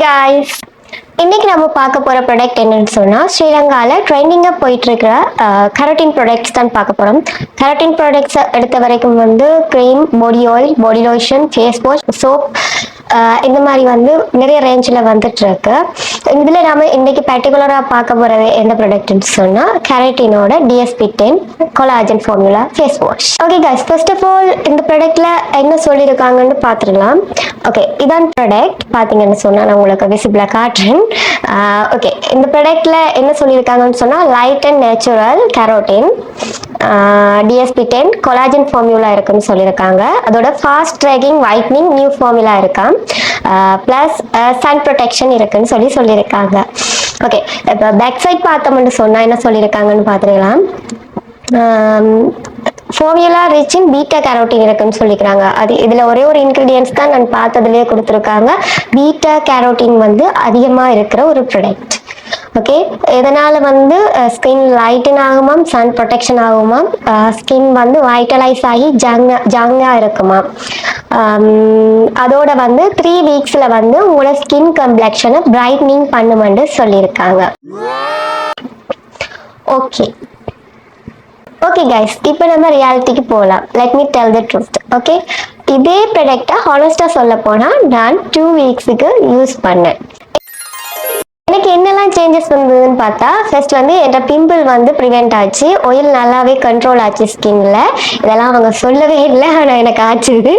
guys, இன்னைக்கு நம்ம பார்க்க போற ப்ராடக்ட் என்னன்னு சொன்னா ஸ்ரீலங்கால ட்ரெண்டிங்கா போயிட்டு இருக்கிற கெரட்டின் ப்ராடக்ட்ஸ் தான் பார்க்க போறோம். கெரட்டின் ப்ராடக்ட்ஸ் எடுத்த வரைக்கும் வந்து cream, body oil, body lotion, face wash, soap இந்த மாதிரி வந்து நிறைய ரேஞ்சில் வந்துட்டு இருக்கு. இதுல நாம இன்னைக்கு பர்டிகுலரா பார்க்க போறது எந்த ப்ராடக்ட்னு சொன்னா கெரட்டினோட DSP-10 collagen formula face wash. Okay guys, first of all இந்த ப்ராடக்ட்ல என்ன சொல்லியிருக்காங்கன்னு பார்த்துடலாம். ஓகே, இதான் ப்ராடக்ட். பார்த்தீங்கன்னு சொன்னா நான் உங்களுக்கு விசிபிளா காட்டுறேன். ஓகே, இந்த ப்ராடக்ட்ல என்ன சொல்லியிருக்காங்கன்னு சொன்னா light and natural carotene DSP-10 collagen formula இருக்குன்னு சொல்லியிருக்காங்க. அதோட fast dragging whitening new formula இருக்கா, பிளஸ் சன் ப்ரொடெக்ஷன் இருக்குன்னு சொல்லியிருக்காங்க. ஓகே, இப்போ பேக் சைட் பார்த்தோம்னு சொன்னா என்ன சொல்லியிருக்காங்கன்னு பார்த்துக்கலாம். Formula rich in beta carotene இருக்குன்னு சொல்லிக்கிறாங்க. அது இதுல ஒரே ஒரு இன்கிரீடியன்ஸ் தான் நான் பார்த்ததுலேயே கொடுத்துருக்காங்க. பீட்டா கேரோட்டின் வந்து அதிகமாக இருக்கிற ஒரு ப்ராடக்ட். ஓகே, இதனால வந்து ஸ்கின் லைட்டன் ஆகுமாம், சன் ப்ரொடெக்ஷன் ஆகுமாம், ஸ்கின் வந்து வைட்டலைஸ் ஆகி ஜங்கா இருக்குமா. அதோட வந்து 3 வீக்ஸ்ல வந்து உங்களோட ஸ்கின் கம்ப்ளெக்ஷனை பிரைட்னிங் பண்ணுமென்று சொல்லியிருக்காங்க. ஓகே கைஸ், இப்போ நம்ம ரியாலிட்டிக்கு போகலாம். Let me tell the truth. Okay, இதே ப்ராடக்டை ஹானஸ்டாக சொல்ல போனால் நான் 2 வீக்ஸுக்கு யூஸ் பண்ணேன். எனக்கு என்னெல்லாம் சேஞ்சஸ் வந்ததுன்னு பார்த்தா, ஃபர்ஸ்ட் வந்து என்னோட பிம்பிள் வந்து ப்ரிவென்ட் ஆச்சு, ஆயில் நல்லாவே கண்ட்ரோல் ஆச்சு ஸ்கின்ல. இதெல்லாம் அவங்க சொல்லவே இல்லை, ஆனால் எனக்கு ஆச்சுது.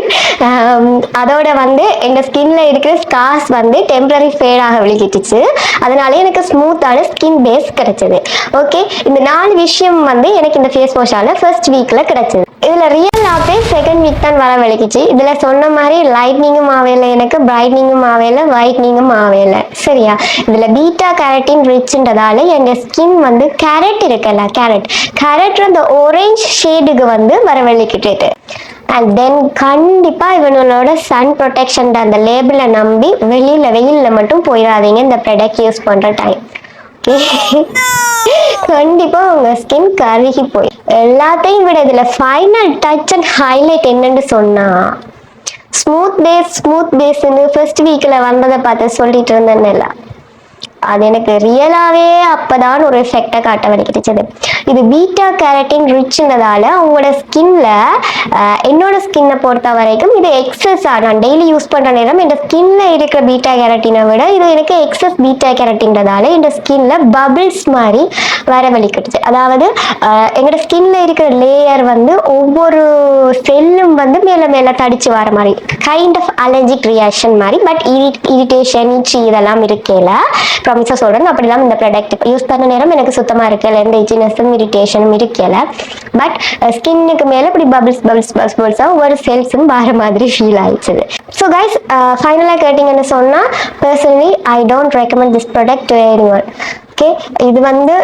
அதோட வந்து எங்கள் ஸ்கின்ல இருக்கிற ஸ்கார்ஸ் வந்து டெம்பரரி ஃபேடாக விழுகிட்டுச்சு. அதனால எனக்கு ஸ்மூத்தான ஸ்கின் பேஸ் கிடைச்சது. ஓகே, இந்த 4 விஷயம் வந்து எனக்கு இந்த ஃபேஸ் வாஷால ஃபர்ஸ்ட் வீக்ல கிடைச்சது. இதுல ரியல் ஆப்பே செகண்ட் வீக் தான் வர விளக்கிச்சு. இதுல சொன்ன மாதிரி லைட்னிங்கும் ஆவேல, எனக்கு பிரைட்னிங்கும் ஆவேல, ஒயிட்னிங்கும் ஆவேல. சரியா, இதுல பீட்டா கேரட்டின் ரிச்ன்றதால என் ஸ்கின் வந்து கேரட் இருக்குல்ல, கேரட் அந்த ஆரஞ்ச் ஷேடுக்கு வந்து வரவழைக்கிட்டு. அண்ட் தென் கண்டிப்பா இவனோட சன் ப்ரொடெக்ஷன் அந்த லேபிளை நம்பி வெயில்ல மட்டும் போயிடாதீங்க இந்த ப்ராடக்ட் யூஸ் பண்ற டைம். கண்டிப்பா உங்க ஸ்கின் கருகி போய். எல்லாத்தையும் விட இதுல ஃபைனல் டச் அண்ட் ஹைலைட் என்னன்னு சொன்னா ஸ்மூத் பேஸ்ன்னு ஃபர்ஸ்ட் வீக்ல வந்ததை பார்த்து சொல்லிட்டு இருந்தேன்ல, அது எனக்கு ரியலாவே அப்பதான் ஒரு எஃபெக்டை காட்ட வலிக்கிட்டுச்சது. இது பீட்டா கேரட்டின் ரிச்ன்றதால உங்களோட ஸ்கின்ல என்னோட ஸ்கின்னை பொறுத்த வரைக்கும் இது எக்ஸஸ். நான் டெய்லி யூஸ் பண்ற நேரம் இந்த ஸ்கின்ல இருக்கிற பீட்டா கேரட்டினை விட இது எனக்கு எக்ஸஸ் பீட்டா கேரட்டின்றதால இந்த ஸ்கின்ல பபிள்ஸ் மாதிரி வர வலிக்கிட்டுச்சு. அதாவது எங்களோட ஸ்கின்ல இருக்கிற லேயர் வந்து ஒவ்வொரு செல்லும் வந்து மேல தடிச்சு வர மாதிரி கைண்ட் ஆஃப் அலர்ஜிக் ரியாக்ஷன் மாதிரி. பட் இரிட்டேஷன், இச்சி இதெல்லாம் இருக்கல. ப்ராமிஸா சொல்றேன், அப்படிலாம் இந்த ப்ராடக்ட் யூஸ் பண்ண நேரம் எனக்கு சுத்தமா இருக்கல, எந்த இச்சினஸும் இரிட்டேஷனும் இருக்கல. பட் ஸ்கின்னுக்கு மேல இப்படி பபிள்ஸா ஒவ்வொரு செல்ஸும் வர மாதிரி ஃபீல் ஆயிடுச்சு. ஸோ கைஸ், ஃபைனலாக கேட்டிங்கன்னு சொன்னா personally I don't recommend this product to anyone. Okay, இது வந்து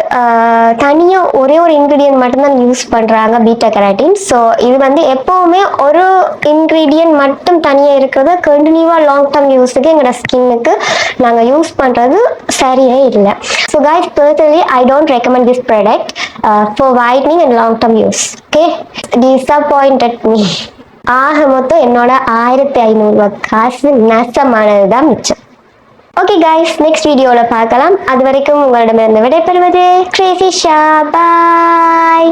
தனியாக ஒரே ஒரு இன்க்ரீடியன்ட் மட்டும்தான் யூஸ் பண்ணுறாங்க, பீட்டா கேரட்டின். ஸோ இது வந்து எப்போவுமே ஒரு இன்க்ரீடியன்ட் மட்டும் தனியாக இருக்கிறது கண்டினியூவாக லாங் டர்ம் யூஸுக்கு எங்களோட ஸ்கின்னுக்கு நாங்கள் யூஸ் பண்ணுறது சரியே இல்லை. So guys, personally I don't recommend this product for whitening and long term use. Okay, disappointed me. ஆக மொத்தம் என்னோட 1500 காசு நஷ்டமானது தான் மிச்சம். ஓகே கைஸ், நெக்ஸ்ட் வீடியோவில் பார்க்கலாம். அது வரைக்கும் உங்களிடமிருந்து விடைபெறுவது கிரேசி ஷா. பாய்.